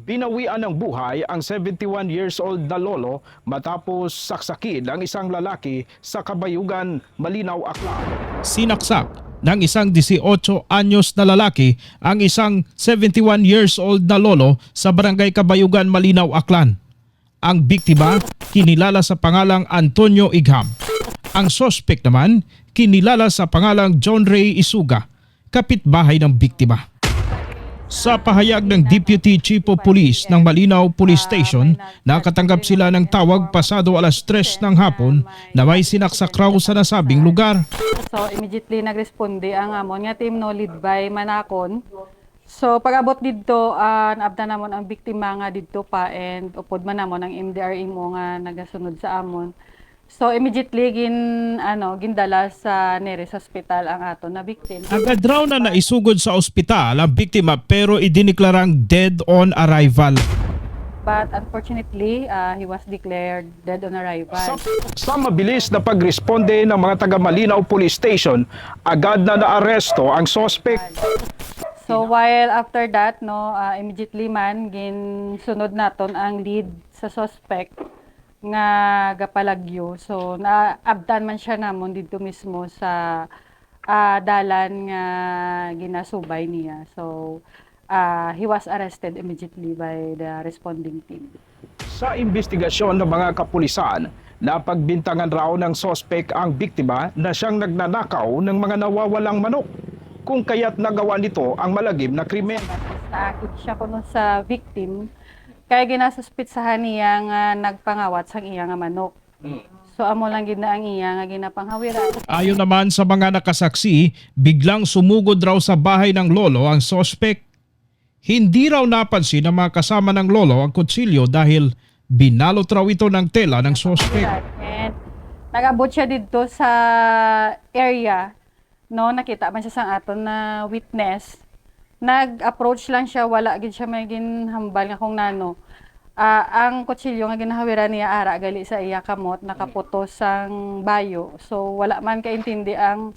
Binawian ng buhay ang 71 years old na lolo matapos saksakin ng isang lalaki sa Kabayugan, Malinaw, Aklan. Sinaksak ng isang 18 anyos na lalaki ang isang 71 years old na lolo sa barangay Kabayugan, Malinaw, Aklan. Ang biktima kinilala sa pangalang Antonio Igham. Ang sospek naman kinilala sa pangalang John Ray Isuga, kapitbahay ng biktima. Sa pahayag ng Deputy Chief of Police ng Malinaw Police Station, nakatanggap sila ng tawag pasado alas 3 ng hapon na may sinaksak raw sa nasabing lugar. So immediately nagresponde ang amon nga team no lead by Manakon. So pag-abot didto naabtan namon ang biktima nga didto pa and upod man namon ang MDRE mo nga nagasunod sa amon. So immediately gindala sa nearest hospital ang aton na biktima. Agad raw na naisugod sa ospital ang biktima pero idiniklarang dead on arrival. But unfortunately, he was declared dead on arrival. Sa mabilis na pagresponde ng mga taga Malinaw Police Station, agad na naaresto ang sospek. So while after that, immediately man ginsunod naton ang lead sa suspect nga gapalagyo. So naabdan man siya namon dito mismo sa dalan nga ginasubay niya. So he was arrested immediately by the responding team. Sa investigasyon ng mga kapulisan, napagbintangan raw ng sospek ang biktima na siyang nagnanakaw ng mga nawawalang manok, kung kaya't nagawa nito ang malagim na krimen. Naakit siya kuno sa victim, kaya ginasuspitsahan niya nga nagpangawat sa iya nga manok. So amo lang gid na ang iya nga ginapanghawiran. Ayon naman sa mga nakasaksi, biglang sumugod raw sa bahay ng lolo ang sospek. Hindi raw napansin ng mga kasama ng lolo ang kutsilyo dahil binalot raw ito ng tela ng sospek. And nag-abot siya dito sa area, nakita man siya sa aton na witness. Nag-approach lang siya, wala gid siya may ginhambal nga kung nano. Ang kutsilyo nga ginahawiran niya ara gali sa iya kamot, nakaputos sang bayo. So wala man kaintindi ang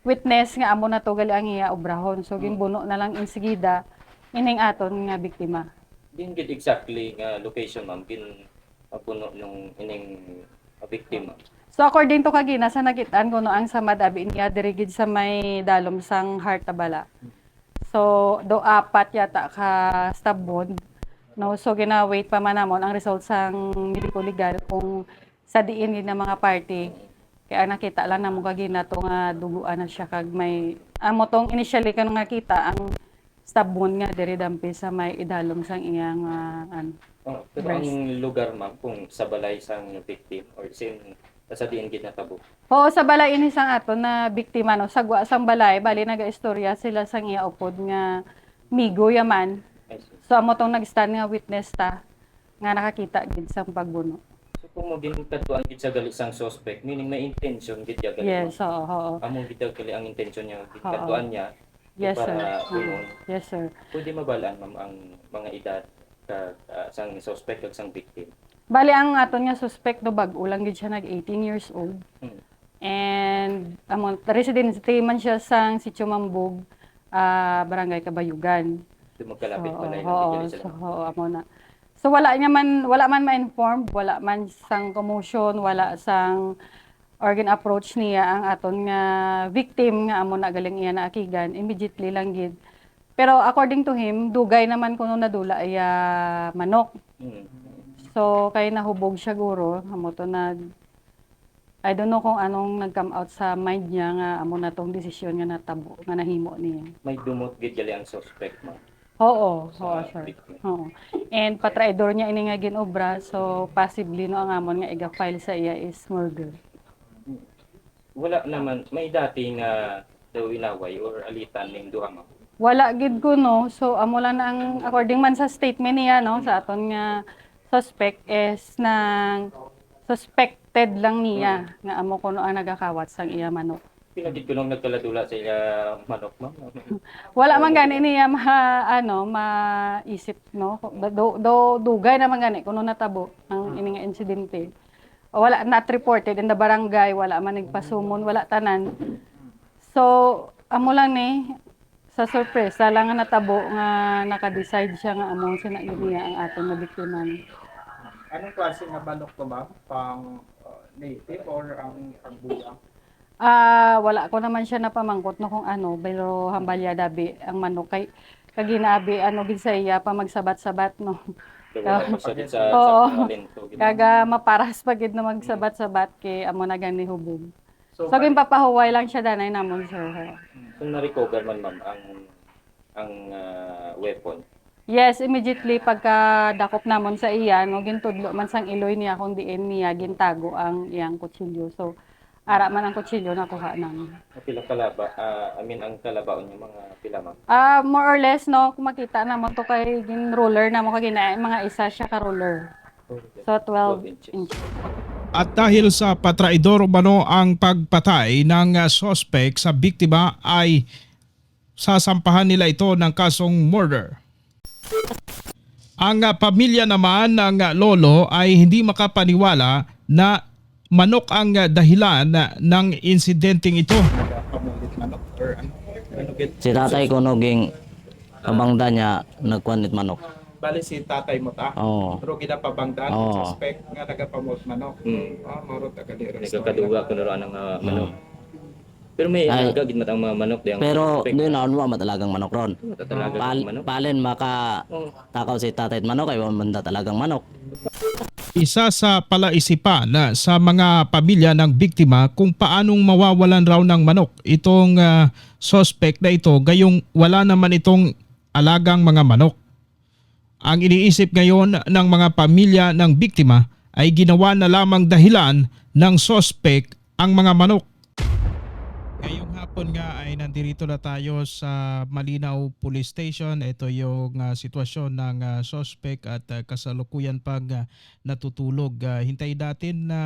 witness nga amo na to gali ang iya obrahon. So ginbuno na lang insigida ining aton nga biktima. Din gid exactly nga location ma'am puno yung ining biktima. So according to kagina sa nakitaan ko ang samad abi niya diri gid sa may dalom sang heart tabala. So do apat yata ka stab wound. So gina-wait pa man namon ang result sang medical legal kung sa diin gid na mga party. Kaya nakita lang namo kagina to nga duguan na siya kag may amo tong initially kanang nakita ang stab wound nga diri dampi sa may idalom sang iyang Pero ang lugar ma'am kung sa balay sang victim or same sa diin gid natabo. Oo, sa balay ini sang ato na biktima sagwa sang balay bali naga-istorya sila sang iya upod nga migo yaman. So amo tong nag-stand nga witness ta nga nakakita gid sang pagbuno. So kung mo ginkatuan gid sa gali sang suspect meaning may intention gid ya gali. Yes, oo. Amo gid gali ang intention niya ginkatuan niya. Yes, sir. Para Yes, sir. pwede mabalaan ma'am ang mga edad sang suspect ug sang victim. Bali ang aton nga suspect bag-o lang gid siya nag 18 years old. And residente man siya sang Sitio Mambog, Barangay Kabayugan. Magkalapit pa na Oo, amo na. So wala man ma-inform, wala man sang commotion, wala sang organ approach niya ang aton nga victim nga amo na galing iya na akigan, immediately lang gid. Pero according to him, dugay naman kuno nadula iya manok. So kay nahubog siya guro, amo to I don't know kung anong nag-come out sa mind niya nga amo na tong desisyon nga natabo, nga nahimo niya. May dumot gid gali ang suspect ma'am. Oo, sir. Oo. And patraidor niya ini nga ginobra, so possibly ang amon nga iga-file sa iya is murder. Wala naman may dati nga daw inaway or alitan ning duha ma'am. Wala gid ko so amo lang na ang according man sa statement niya sa aton nga suspect is nang suspected lang niya nga amo kuno ang nagakawat sang iya manok. Pinagid ko lang nagkaladula sa iya manok ma'am. Wala man gani niya maisip dugay naman gani kuno natabo ang ini nga insidente. Wala not reported in the barangay, wala man nagpasumon, wala tanan. So amo lang Sa sorpresa lang nga natabo nga naka-decide siya nga among sinagid niya ang aton nga biktiman. Anong klase nga manok to ma'am? Pang native or ang pagbuya? Wala ko naman siya napamangkot no kung ano, pero hambalya dabi ang manok kay kaginabi ano gid sa iya pa magsabat-sabat no. Lugar sa Oo. talento. Kaga maparas pa gid na magsabat-sabat kay amo na gani hubog. So, So gin papahuway lang siya danay namon sir. Kung na-recover man ma'am ang weapon, Yes, immediately pagka dakop namon sa iya no gintudlo man sang iloy niya kung diin niya gintago ang iyang kutsilyo. So ara man ang kutsilyo nakuha namin. pila kalaba, ang kalabaon yung mga pila ma'am. More or less no, kung makita na mo to kay gin roller na mo kay mga isa siya ka roller. So 12 inches. At dahil sa patraidor umano ang pagpatay ng suspect sa biktima ay sasampahan nila ito ng kasong murder. Ang pamilya naman ng lolo ay hindi makapaniwala na manok ang dahilan ng insidenteng ito. Si tatay ko naging kabangda niya nagkwanit manok. Bali si tatay mo ta. Oo. Pero ginapabangdan Oo. suspect nga nagapamot manok. Marot tagadiro. Nagkakaduga ko na ang manok. Pero may Ay. agagid matang mga manok diyang Pero doon na ano matalagang manok ron. tatalaga manok. Palin maka takaw si tatay at manok ay wala talagang manok. Isa sa palaisipan sa mga pamilya ng biktima kung paanong mawawalan raw ng manok itong suspect na ito gayong wala naman itong alagang mga manok. Ang iniisip ngayon ng mga pamilya ng biktima ay ginawa na lamang dahilan ng suspect ang mga manok. Ngayong hapon nga ay nandirito na tayo sa Malinaw Police Station. Ito yung sitwasyon ng suspect at kasalukuyan pang natutulog. Hintayin natin na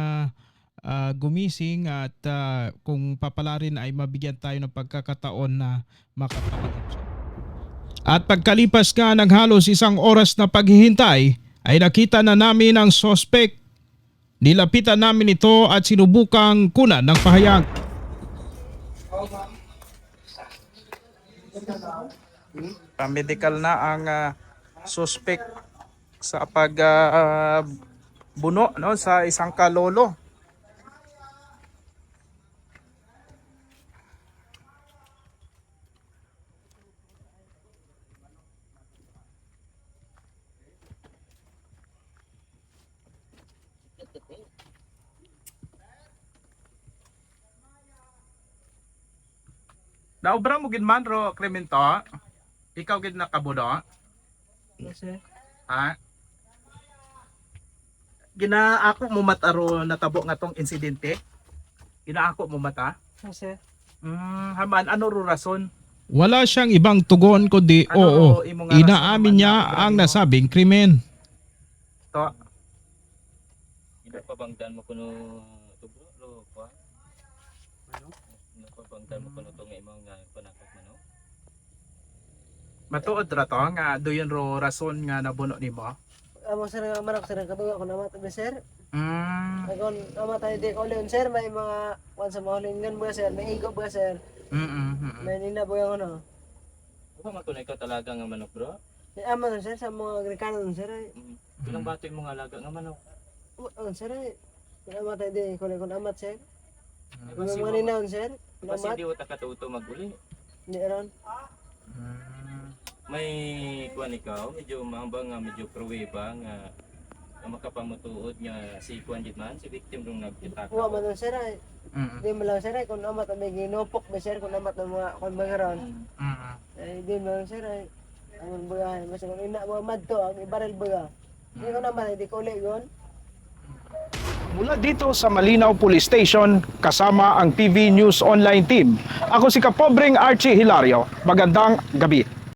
gumising at kung papalarin ay mabigyan tayo ng pagkakataon na makapalit siya. At pagkalipas nga ng halos 1 oras na paghihintay ay nakita na namin ang suspect. Nilapitan namin ito at sinubukang kunan ng pahayag. Medical na ang suspect sa pagbuno no sa isang kalolo. Naobra mo gid man ro Clemento. Ikaw gid nakabuno. Sir. Ha? Ginaako mo mata ro natabo nga tong insidente. Ginaako mo mata. Sir. Haman ano ro rason? Wala siyang ibang tugon kundi Ano oo. ro imo nga Inaamin rason niya man na ang mo? nasabing krimen. To. Pabangdan mo kuno tubro lo pa. Ano? Pabangdan mo kuno tong imong panakot manok. Matuod ra to nga doyon ro rason nga nabuno nimo. Amo sir nga manok sir kaduga ko naman tabi sir. Mm. Agon ama tayo di ko leon sir may mga kwan sa mahulingan ba sir, may igo ba sir. May nina ba yung ano. Ano man kuno ikaw talaga nga manok bro? Ni ama nun, sir sa mga Agrikano nun, sir. Ilang bato yung mga alaga nga manok? Sir ay. Ama tayo di ko leon amat sir. Basi Yung mga nina nun, sir. Basi Amat. di wata katuto maguli. Di ron. May kuan ikaw, medyo mahaba nga, medyo pruweba nga makapamutuod nga si kuan dit man, si victim rong Wa nagtakaw. man nun, sir ay. Di mo lang sir ay kung amat ang may ginupok ba sir kung amat ng mga kung mga ron. Ay di mo lang sir ay. Ang bugahan mas kung ina mga madto ang ibaril buga. Di ko naman ay di ko leon. Mula dito sa Malinaw Police Station, kasama ang TV News Online Team. Ako si Kapobreng Archie Hilario. Magandang gabi.